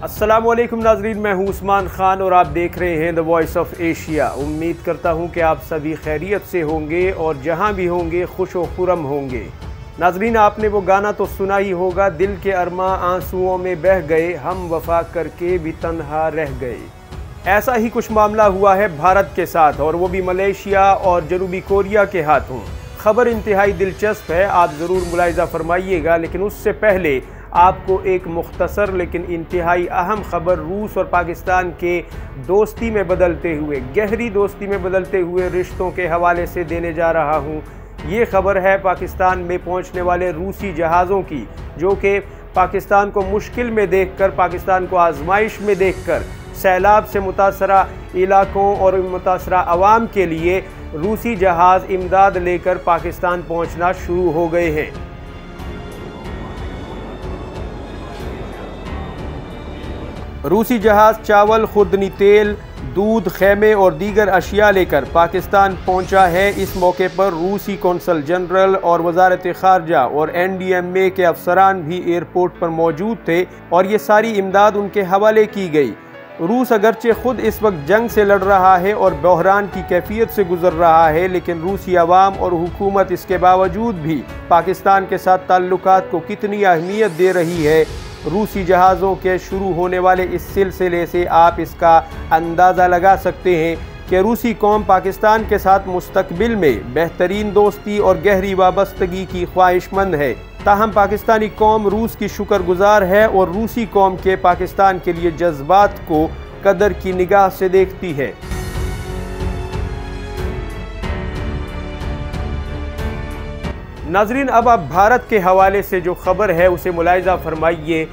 अस्सलामुअलैकुम नाजरीन, मैं हूं उस्मान खान और आप देख रहे हैं द वॉइस ऑफ एशिया। उम्मीद करता हूं कि आप सभी खैरियत से होंगे और जहां भी होंगे खुश व खुरम होंगे। नाजरीन, आपने वो गाना तो सुना ही होगा, दिल के अरमा आंसुओं में बह गए, हम वफा करके भी तन्हा रह गए। ऐसा ही कुछ मामला हुआ है भारत के साथ, और वो भी मलेशिया और जनूबी कोरिया के हाथों। खबर इंतहाई दिलचस्प है, आप ज़रूर मुलाहिजा फरमाइएगा, लेकिन उससे पहले आपको एक मुख्तसर लेकिन इंतहाई अहम खबर रूस और पाकिस्तान के दोस्ती में बदलते हुए, गहरी दोस्ती में बदलते हुए रिश्तों के हवाले से देने जा रहा हूँ। ये खबर है पाकिस्तान में पहुँचने वाले रूसी जहाज़ों की, जो कि पाकिस्तान को मुश्किल में देखकर, पाकिस्तान को आजमाइश में देखकर सैलाब से मुतासरा इलाकों और मुतासरा अवाम के लिए रूसी जहाज़ इमदाद लेकर पाकिस्तान पहुँचना शुरू हो गए हैं। रूसी जहाज़ चावल, खुर्दनी तेल, दूध, खेमे और दीगर अशिया लेकर पाकिस्तान पहुंचा है। इस मौके पर रूसी कौंसल जनरल और वजारत खारजा और NDMA के अफसरान भी एयरपोर्ट पर मौजूद थे और ये सारी इमदाद उनके हवाले की गई। रूस अगरचे खुद इस वक्त जंग से लड़ रहा है और बहरान की कैफियत से गुजर रहा है, लेकिन रूसी अवाम और हुकूमत इसके बावजूद भी पाकिस्तान के साथ ताल्लुकात को कितनी अहमियत दे रही है। रूसी जहाज़ों के शुरू होने वाले इस सिलसिले से आप इसका अंदाज़ा लगा सकते हैं कि रूसी कौम पाकिस्तान के साथ मुस्तकबिल में बेहतरीन दोस्ती और गहरी वाबस्तगी की ख्वाहिशमंद है। ताहम पाकिस्तानी कौम रूस की शुक्रगुजार है और रूसी कौम के पाकिस्तान के लिए जज्बात को कदर की निगाह से देखती है। नाजरीन, अब आप भारत के हवाले से जो खबर है उसे मुलाहिजा फरमाइए।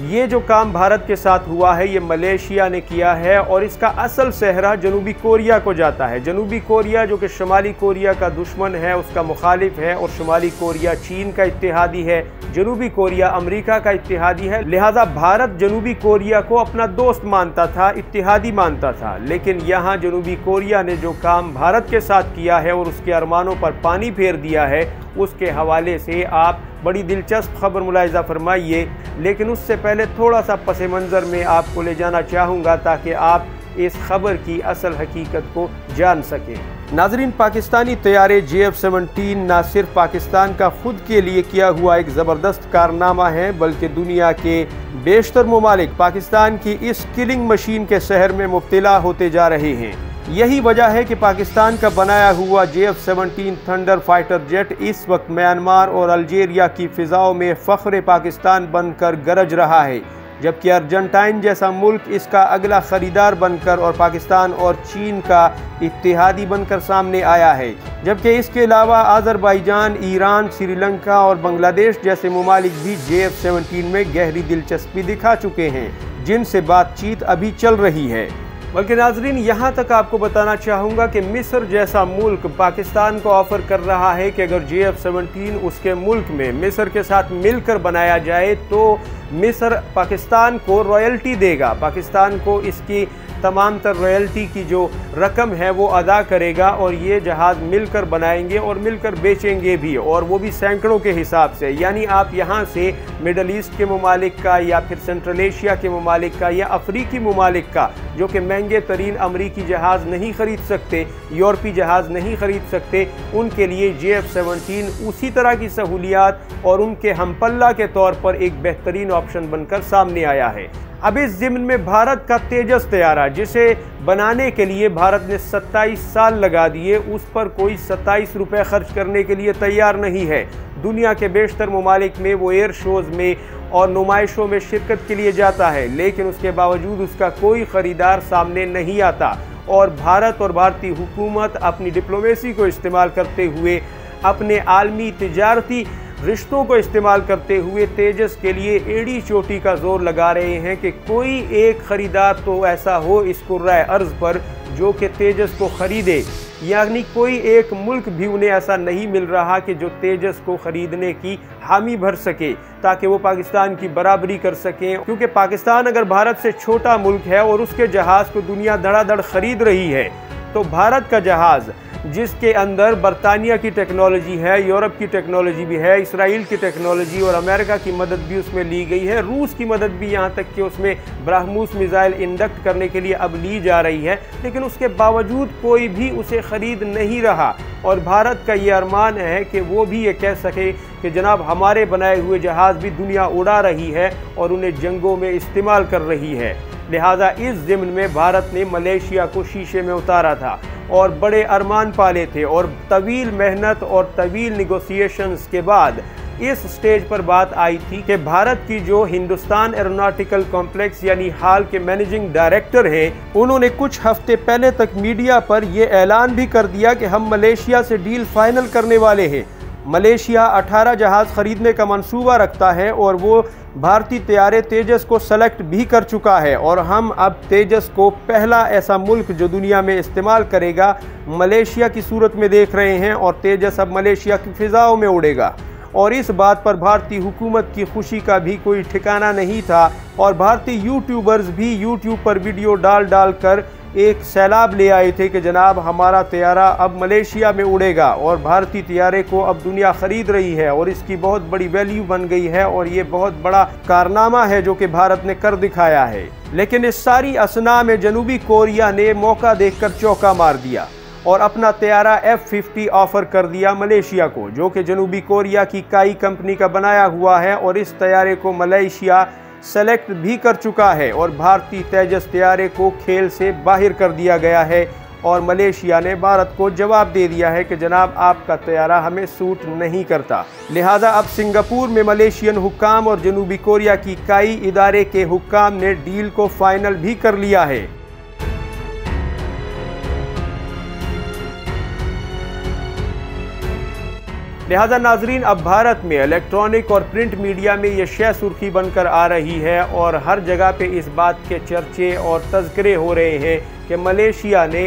ये जो काम भारत के साथ हुआ है ये मलेशिया ने किया है और इसका असल सेहरा जनूबी कोरिया को जाता है। जनूबी कोरिया जो कि शुमाली कोरिया का दुश्मन है, उसका मुखालिफ है, और शुमाली कोरिया चीन का इत्तेहादी है, जनूबी कोरिया अमेरिका का इत्तेहादी है। लिहाजा भारत जनूबी कोरिया को अपना दोस्त मानता था, इत्तेहादी मानता था, लेकिन यहाँ जनूबी कोरिया ने जो काम भारत के साथ किया है और उसके अरमानों पर पानी फेर दिया है, उसके हवाले से आप बड़ी दिलचस्प खबर मुलाहिजा फरमाइए। लेकिन उससे पहले थोड़ा सा पस मंज़र में आपको ले जाना चाहूँगा ताकि आप इस खबर की असल हकीकत को जान सकें। नाजरीन, पाकिस्तानी तैयारे JF-17 न सिर्फ पाकिस्तान का खुद के लिए किया हुआ एक ज़बरदस्त कारनामा है, बल्कि दुनिया के बेशतर ममालिक पाकिस्तान की इस किलिंग मशीन के शहर में मुब्तला होते जा रहे हैं। यही वजह है कि पाकिस्तान का बनाया हुआ JF-17 थंडर फाइटर जेट इस वक्त म्यांमार और अल्जीरिया की फ़िज़ाओं में फ़ख्र पाकिस्तान बनकर गरज रहा है, जबकि अर्जेंटाइन जैसा मुल्क इसका अगला ख़रीदार बनकर और पाकिस्तान और चीन का इत्तेहादी बनकर सामने आया है। जबकि इसके अलावा अज़रबैजान, ईरान, श्रीलंका और बांग्लादेश जैसे ममालिक भी JF-17 में गहरी दिलचस्पी दिखा चुके हैं, जिनसे बातचीत अभी चल रही है। बल्कि नाजरीन, यहाँ तक आपको बताना चाहूँगा कि मिस्र जैसा मुल्क पाकिस्तान को ऑफ़र कर रहा है कि अगर JF-17 उसके मुल्क में मिस्र के साथ मिलकर बनाया जाए तो मिस्र पाकिस्तान को रॉयल्टी देगा, पाकिस्तान को इसकी तमाम तर रॉयल्टी की जो रकम है वो अदा करेगा, और ये जहाज़ मिलकर बनाएंगे और मिलकर बेचेंगे भी, और वो भी सैकड़ों के हिसाब से। यानी आप यहाँ से मिडल ईस्ट के ममालिक का या फिर सेंट्रल एशिया के ममालिक का या अफ्रीकी ममालिक का, जो कि महंगे तरीन अमरीकी जहाज़ नहीं ख़रीद सकते, यूरोपी जहाज़ नहीं ख़रीद सकते, उनके लिए JF-17 उसी तरह की सहूलियात और उनके हमपल्ला के तौर पर एक बेहतरीन ऑप्शन बनकर सामने आया है। अब इस ज़िम्न में भारत का तेजस तैयारा, जिसे बनाने के लिए भारत ने 27 साल लगा दिए, उस पर कोई 27 रुपये खर्च करने के लिए तैयार नहीं है। दुनिया के बेशतर ममालिक में वो एयर शोज़ में और नुमाइशों में शिरकत के लिए जाता है, लेकिन उसके बावजूद उसका कोई ख़रीदार सामने नहीं आता, और भारत और भारतीय हुकूमत अपनी डिप्लोमेसी को इस्तेमाल करते हुए, अपने आलमी तिजारती रिश्तों को इस्तेमाल करते हुए तेजस के लिए एड़ी चोटी का जोर लगा रहे हैं कि कोई एक ख़रीदार तो ऐसा हो इस कुर्राए अर्ज़ पर जो कि तेजस को ख़रीदे। यानी कोई एक मुल्क भी उन्हें ऐसा नहीं मिल रहा कि जो तेजस को ख़रीदने की हामी भर सके, ताकि वो पाकिस्तान की बराबरी कर सकें। क्योंकि पाकिस्तान अगर भारत से छोटा मुल्क है और उसके जहाज़ को दुनिया धड़ाधड़ ख़रीद रही है, तो भारत का जहाज़ जिसके अंदर बरतानिया की टेक्नोलॉजी है, यूरोप की टेक्नोलॉजी भी है, इसराइल की टेक्नोलॉजी और अमेरिका की मदद भी उसमें ली गई है, रूस की मदद भी, यहाँ तक कि उसमें ब्रह्मोस मिसाइल इंडक्ट करने के लिए अब ली जा रही है, लेकिन उसके बावजूद कोई भी उसे ख़रीद नहीं रहा। और भारत का ये अरमान है कि वो भी ये कह सके कि जनाब हमारे बनाए हुए जहाज़ भी दुनिया उड़ा रही है और उन्हें जंगों में इस्तेमाल कर रही है। लिहाजा इस ज़िम्न में भारत ने मलेशिया को शीशे में उतारा था और बड़े अरमान पाले थे, और तवील मेहनत और तवील निगोसिएशंस के बाद इस स्टेज पर बात आई थी कि भारत की जो हिंदुस्तान एरोनॉटिकल कॉम्प्लेक्स यानी हाल के मैनेजिंग डायरेक्टर हैं, उन्होंने कुछ हफ्ते पहले तक मीडिया पर यह ऐलान भी कर दिया कि हम मलेशिया से डील फाइनल करने वाले हैं। मलेशिया 18 जहाज़ खरीदने का मंसूबा रखता है और वो भारतीय तैयारे तेजस को सेलेक्ट भी कर चुका है, और हम अब तेजस को पहला ऐसा मुल्क जो दुनिया में इस्तेमाल करेगा मलेशिया की सूरत में देख रहे हैं, और तेजस अब मलेशिया की फ़िज़ाओं में उड़ेगा। और इस बात पर भारतीय हुकूमत की खुशी का भी कोई ठिकाना नहीं था, और भारतीय यूट्यूबर्स भी यूट्यूब पर वीडियो डाल कर एक सैलाब ले आए थे कि जनाब हमारा तैयारा अब मलेशिया में उड़ेगा, और भारतीय तैयारे को अब दुनिया ख़रीद रही है और इसकी बहुत बड़ी वैल्यू बन गई है, और ये बहुत बड़ा कारनामा है जो कि भारत ने कर दिखाया है। लेकिन इस सारी असना में जनूबी कोरिया ने मौका देखकर चौका मार दिया और अपना तैयारा F-50 ऑफर कर दिया मलेशिया को, जो कि जनूबी कोरिया की काई कंपनी का बनाया हुआ है, और इस तैयारे को मलेशिया सेलेक्ट भी कर चुका है, और भारतीय तेजस तैयारे को खेल से बाहर कर दिया गया है। और मलेशिया ने भारत को जवाब दे दिया है कि जनाब आपका तैयारा हमें सूट नहीं करता। लिहाजा अब सिंगापुर में मलेशियन हुक्काम और जनूबी कोरिया की काई इदारे के हुक्काम ने डील को फाइनल भी कर लिया है। लिहाजा नाजरीन, अब भारत में इलेक्ट्रॉनिक और प्रिंट मीडिया में ये शय सुर्खी बनकर आ रही है, और हर जगह पे इस बात के चर्चे और तज़किरे हो रहे हैं कि मलेशिया ने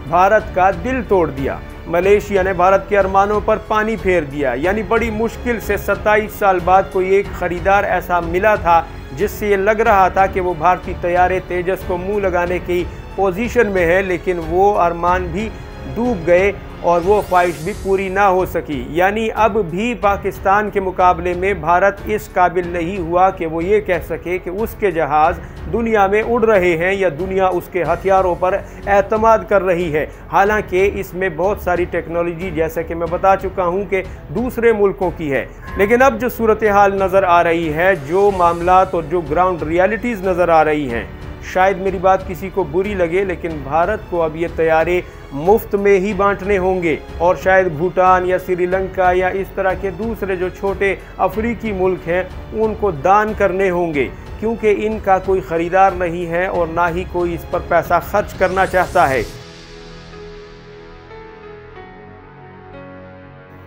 भारत का दिल तोड़ दिया, मलेशिया ने भारत के अरमानों पर पानी फेर दिया। यानी बड़ी मुश्किल से 27 साल बाद कोई एक ख़रीदार ऐसा मिला था जिससे ये लग रहा था कि वो भारतीय तैयारे तेजस को मुँह लगाने की पोजीशन में है, लेकिन वो अरमान भी डूब गए और वो ख्वाहिश भी पूरी ना हो सकी। यानी अब भी पाकिस्तान के मुकाबले में भारत इस काबिल नहीं हुआ कि वो ये कह सके कि उसके जहाज़ दुनिया में उड़ रहे हैं या दुनिया उसके हथियारों पर एतमाद कर रही है। हालांकि इसमें बहुत सारी टेक्नोलॉजी, जैसा कि मैं बता चुका हूं, कि दूसरे मुल्कों की है। लेकिन अब जो सूरत हाल नज़र आ रही है, जो मामलात और जो ग्राउंड रियलिटीज़ नज़र आ रही हैं, शायद मेरी बात किसी को बुरी लगे, लेकिन भारत को अब ये तैयारे मुफ्त में ही बांटने होंगे, और शायद भूटान या श्रीलंका या इस तरह के दूसरे जो छोटे अफ्रीकी मुल्क हैं उनको दान करने होंगे, क्योंकि इनका कोई ख़रीदार नहीं है और ना ही कोई इस पर पैसा खर्च करना चाहता है।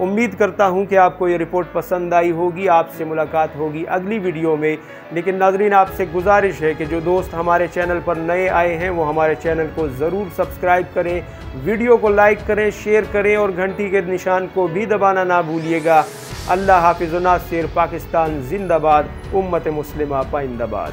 उम्मीद करता हूं कि आपको ये रिपोर्ट पसंद आई होगी। आपसे मुलाकात होगी अगली वीडियो में। लेकिन नाजरीन, आपसे गुजारिश है कि जो दोस्त हमारे चैनल पर नए आए हैं वो हमारे चैनल को ज़रूर सब्सक्राइब करें, वीडियो को लाइक करें, शेयर करें और घंटी के निशान को भी दबाना ना भूलिएगा। अल्लाह हाफिज़ व नासिर। पाकिस्तान जिंदाबाद, उम्मत मुस्लिमा पाइंदाबाद।